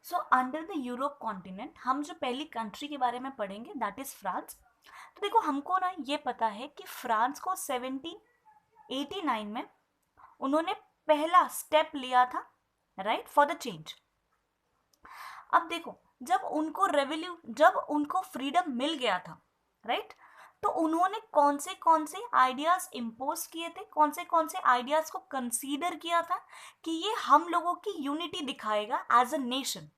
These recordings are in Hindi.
So under the Europe continent हम जो पहली कंट्री के बारे में पढ़ेंगे दैट इज फ्रांस। तो देखो हमको ना ये पता है कि फ्रांस को 1789 में उन्होंने पहला स्टेप लिया था, राइट, फॉर द चेंज। अब देखो जब उनको फ्रीडम मिल गया था, राइट, तो उन्होंने कौन से आइडियाज इम्पोज किए थे, कौन से आइडियाज को कंसीडर किया था कि ये हम लोगों की यूनिटी दिखाएगा एज अ नेशन,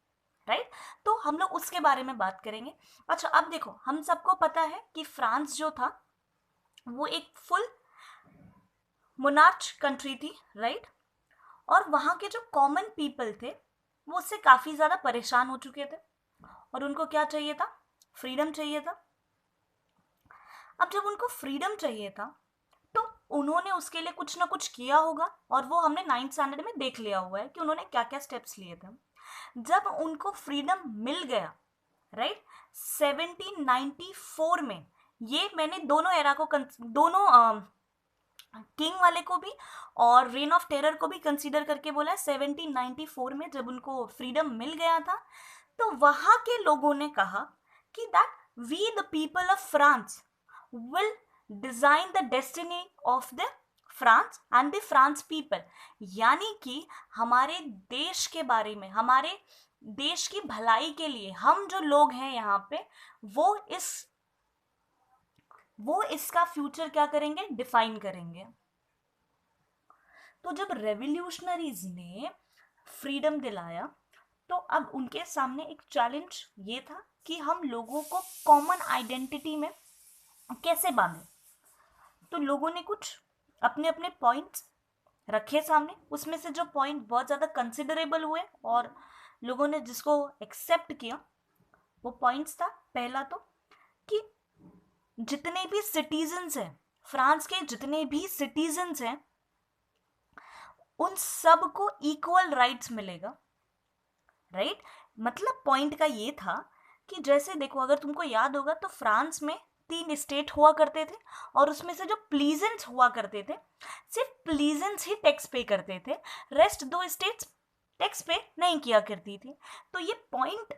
राइट। तो हम लोग उसके बारे में बात करेंगे। अच्छा अब देखो हम सबको पता है कि फ्रांस जो था वो एक फुल मोनार्च कंट्री थी, राइट। और वहाँ के जो कॉमन पीपल थे वो उससे काफ़ी ज़्यादा परेशान हो चुके थे और उनको क्या चाहिए था, फ्रीडम चाहिए था। अब जब उनको फ्रीडम चाहिए था तो उन्होंने उसके लिए कुछ ना कुछ किया होगा और वो हमने 9th स्टैंडर्ड में देख लिया हुआ है कि उन्होंने क्या क्या स्टेप्स लिए थे। जब उनको फ्रीडम मिल गया, राइट, 1794 में, ये मैंने दोनों एरा को दोनों किंग वाले को भी और रेन ऑफ टेरर को भी कंसीडर करके बोला है। 1794 में जब उनको फ्रीडम मिल गया था तो वहां के लोगों ने कहा कि that we the people of France will design the destiny of the France and the France people, यानी कि हमारे देश के बारे में, हमारे देश की भलाई के लिए हम जो लोग हैं यहाँ पे वो इसका फ्यूचर क्या करेंगे, डिफाइन करेंगे। तो जब रेवोल्यूशनरीज ने फ्रीडम दिलाया तो अब उनके सामने एक चैलेंज ये था कि हम लोगों को कॉमन आइडेंटिटी में कैसे बांधे। तो लोगों ने कुछ अपने अपने पॉइंट्स रखे सामने, उसमें से जो पॉइंट बहुत ज़्यादा कंसिडरेबल हुए और लोगों ने जिसको एक्सेप्ट किया वो पॉइंट्स था, पहला तो कि जितने भी सिटीजन्स हैं, फ्रांस के जितने भी सिटीजन्स हैं उन सब को इक्वल राइट्स मिलेगा, राइट। मतलब पॉइंट का ये था कि जैसे देखो अगर तुमको याद होगा तो फ्रांस में 3 स्टेट हुआ करते थे और उसमें से जो प्लीजेंट्स हुआ करते थे सिर्फ प्लीजेंट्स ही टैक्स पे करते थे, रेस्ट 2 स्टेट्स टैक्स पे नहीं किया करती थी। तो ये पॉइंट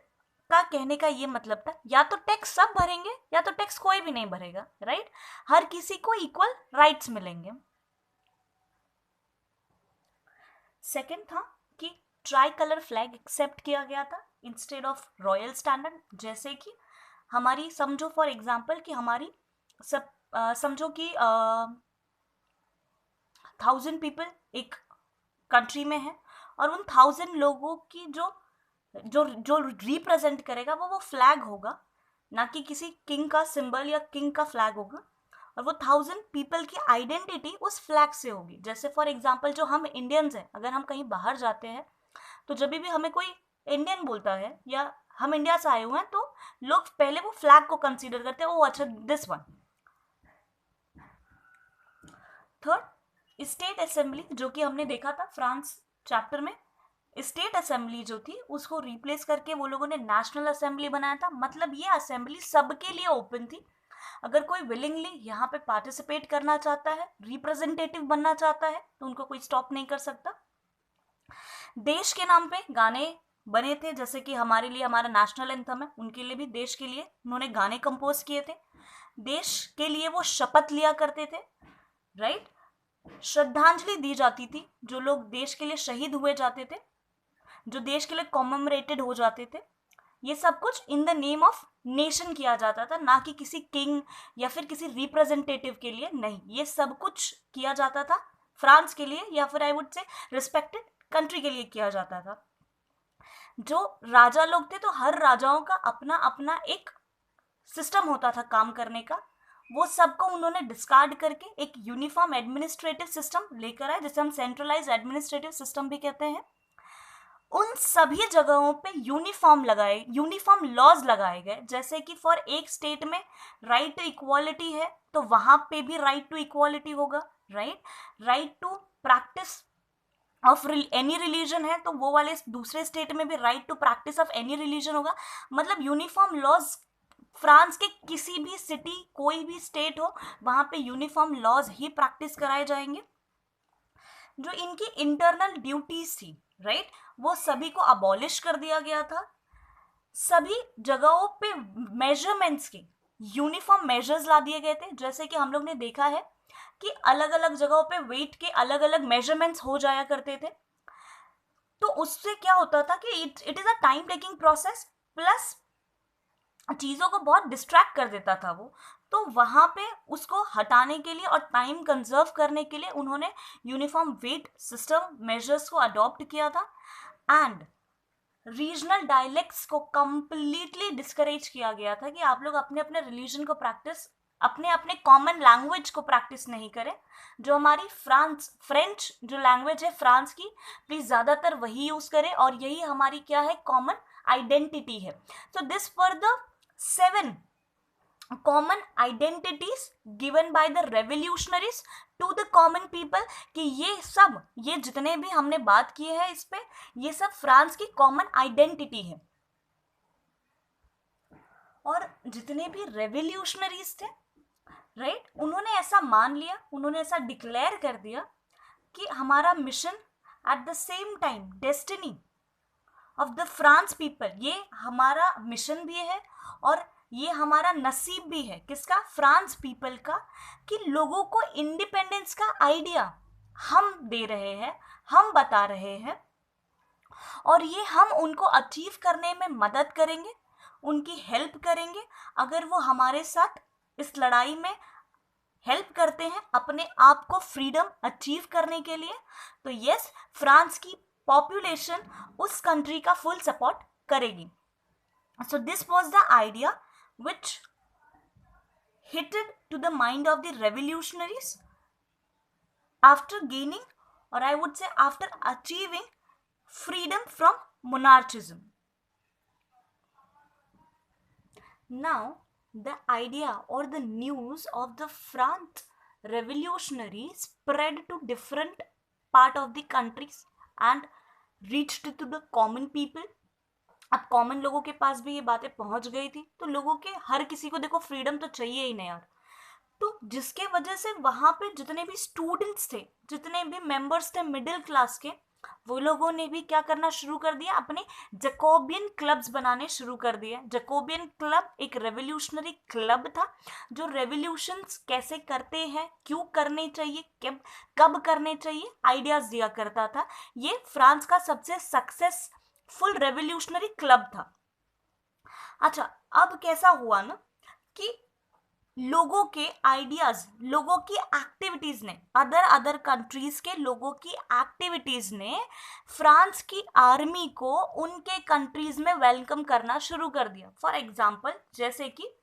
का कहने का ये मतलब था या तो टैक्स सब भरेंगे या तो टैक्स कोई भी नहीं भरेगा, राइट। हर किसी को इक्वल राइट्स मिलेंगे। सेकेंड था कि ट्राई कलर फ्लैग एक्सेप्ट किया गया था इंस्टेड ऑफ रॉयल स्टैंडर्ड। जैसे कि हमारी समझो फॉर एग्जांपल कि हमारी सब समझो कि 1000 पीपल एक कंट्री में है और उन 1000 लोगों की जो जो जो रिप्रेजेंट करेगा वो फ्लैग होगा, ना कि किसी किंग का सिंबल या किंग का फ्लैग होगा। और वो 1000 पीपल की आइडेंटिटी उस फ्लैग से होगी। जैसे फॉर एग्जांपल जो हम इंडियंस हैं, अगर हम कहीं बाहर जाते हैं तो जब भी हमें कोई इंडियन बोलता है या हम इंडिया से आए हुए हैं तो लोग पहले वो फ्लैग को कंसीडर करते हैं, ओ अच्छा this one. Third, state assembly, जो कि हमने देखा था फ्रांस चैप्टर में, स्टेट असेंबली जो थी उसको रिप्लेस करके वो लोगों ने नेशनल असेंबली बनाया था। मतलब ये असेंबली सबके लिए ओपन थी। अगर कोई विलिंगली यहाँ पे पार्टिसिपेट करना चाहता है, रिप्रेजेंटेटिव बनना चाहता है, तो उनको कोई स्टॉप नहीं कर सकता। देश के नाम पे गाने बने थे, जैसे कि हमारे लिए हमारा नेशनल एंथम है, उनके लिए भी देश के लिए उन्होंने गाने कंपोज किए थे। देश के लिए वो शपथ लिया करते थे, राइट। श्रद्धांजलि दी जाती थी, जो लोग देश के लिए शहीद हुए जाते थे, जो देश के लिए कॉमेमोरेटेड हो जाते थे, ये सब कुछ in the name of nation किया जाता था, ना कि किसी किंग या फिर किसी रिप्रेजेंटेटिव के लिए नहीं। ये सब कुछ किया जाता था फ्रांस के लिए, या फिर I would say respected country के लिए किया जाता था। जो राजा लोग थे तो हर राजाओं का अपना अपना एक सिस्टम होता था काम करने का, वो सबको उन्होंने डिस्कार्ड करके एक यूनिफॉर्म एडमिनिस्ट्रेटिव सिस्टम लेकर आए, जिसे हम सेंट्रलाइज एडमिनिस्ट्रेटिव सिस्टम भी कहते हैं। उन सभी जगहों पे यूनिफॉर्म लॉज लगाए गए। जैसे कि फॉर एक स्टेट में राइट टू इक्वालिटी है तो वहां पे भी राइट टू इक्वालिटी होगा, right to practice of any religion है तो वो वाले दूसरे स्टेट में भी right to practice of any religion होगा। मतलब यूनिफॉर्म लॉज फ्रांस के किसी भी सिटी, कोई भी स्टेट हो, वहां पे यूनिफॉर्म लॉज ही प्रैक्टिस कराए जाएंगे। जो इनकी इंटरनल ड्यूटीज थी, राइट, वो सभी को अबॉलिश कर दिया गया था। सभी जगहों पे मेजरमेंट्स के यूनिफॉर्म मेजर्स ला दिए गए थे। जैसे कि हम लोग ने देखा है कि अलग अलग जगहों पे वेट के अलग अलग मेजरमेंट्स हो जाया करते थे। तो उससे क्या होता था कि it is a time taking process, plus चीजों को बहुत डिस्ट्रैक्ट कर देता था वो। तो वहां पे उसको हटाने के लिए और टाइम कंजर्व करने के लिए उन्होंने यूनिफॉर्म वेट सिस्टम मेजर्स को अडॉप्ट किया था। एंड रीजनल डायलेक्ट्स को कंप्लीटली डिस्करेज किया गया था कि आप लोग अपने अपने रिलीजन को प्रैक्टिस, अपने अपने कॉमन लैंग्वेज को प्रैक्टिस नहीं करें। जो हमारी फ्रेंच जो लैंग्वेज है फ्रांस की, प्लीज ज्यादातर वही यूज करें, और यही हमारी क्या है, कॉमन आइडेंटिटी है। So this for the 7 common identities given by the revolutionaries to the common people, कि ये जितने भी हमने बात किए हैं इस पे, ये सब फ्रांस की कॉमन आइडेंटिटी है। और जितने भी रेवोल्यूशनरीज थे, राइट, उन्होंने ऐसा मान लिया, उन्होंने ऐसा डिक्लेयर कर दिया कि हमारा mission at the same time destiny of the France people, ये हमारा मिशन भी है और ये हमारा नसीब भी है। किसका? फ्रांस पीपल का, कि लोगों को इंडिपेंडेंस का आइडिया हम दे रहे हैं, हम बता रहे हैं, और ये हम उनको अचीव करने में मदद करेंगे, उनकी हेल्प करेंगे। अगर वो हमारे साथ इस लड़ाई में हेल्प करते हैं अपने आप को फ्रीडम अचीव करने के लिए, तो यस, फ्रांस की पॉपुलेशन उस कंट्री का फुल सपोर्ट करेगी। So this was the idea which hit to the mind of the revolutionaries after gaining, or I would say after achieving, freedom from monarchism. Now the idea or the news of the France revolutionary spread to different part of the countries and reached to the common people. अब कॉमन लोगों के पास भी ये बातें पहुंच गई थी, तो लोगों के हर किसी को देखो फ्रीडम तो चाहिए ही नहीं यार। तो जिसके वजह से वहां पे जितने भी स्टूडेंट्स थे, जितने भी मेंबर्स थे मिडिल क्लास के, वो लोगों ने भी क्या करना शुरू कर दिया, अपने जैकोबियन क्लब्स बनाने शुरू कर दिए। जैकोबियन क्लब एक रेवोल्यूशनरी क्लब था जो रेवोल्यूशंस कैसे करते हैं, क्यों करने चाहिए, कब करने चाहिए, आइडियाज दिया करता था। ये फ्रांस का सबसे सक्सेसफुल रेवोल्यूशनरी क्लब था। अच्छा, अब कैसा हुआ ना कि लोगों के आइडियाज, लोगों की एक्टिविटीज ने, अदर कंट्रीज के लोगों की एक्टिविटीज ने फ्रांस की आर्मी को उनके कंट्रीज में वेलकम करना शुरू कर दिया। फॉर एग्जांपल, जैसे कि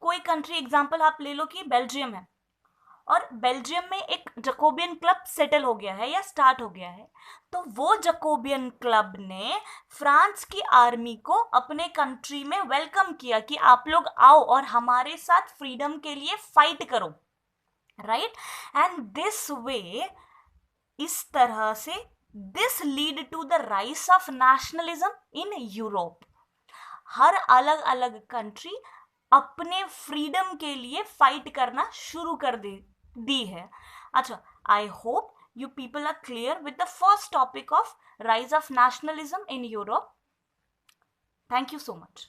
कोई कंट्री एग्जांपल आप ले लो कि बेल्जियम है, और बेल्जियम में एक जैकोबियन क्लब सेटल हो गया है या स्टार्ट हो गया है, तो वो जैकोबियन क्लब ने फ्रांस की आर्मी को अपने कंट्री में वेलकम किया कि आप लोग आओ और हमारे साथ फ्रीडम के लिए फाइट करो, राइट। एंड दिस वे, इस तरह से, this lead to the rise of nationalism in Europe. हर अलग अलग कंट्री अपने फ्रीडम के लिए फाइट करना शुरू कर दी है। अच्छा, I hope you people are clear with the first topic of rise of nationalism in Europe. Thank you so much.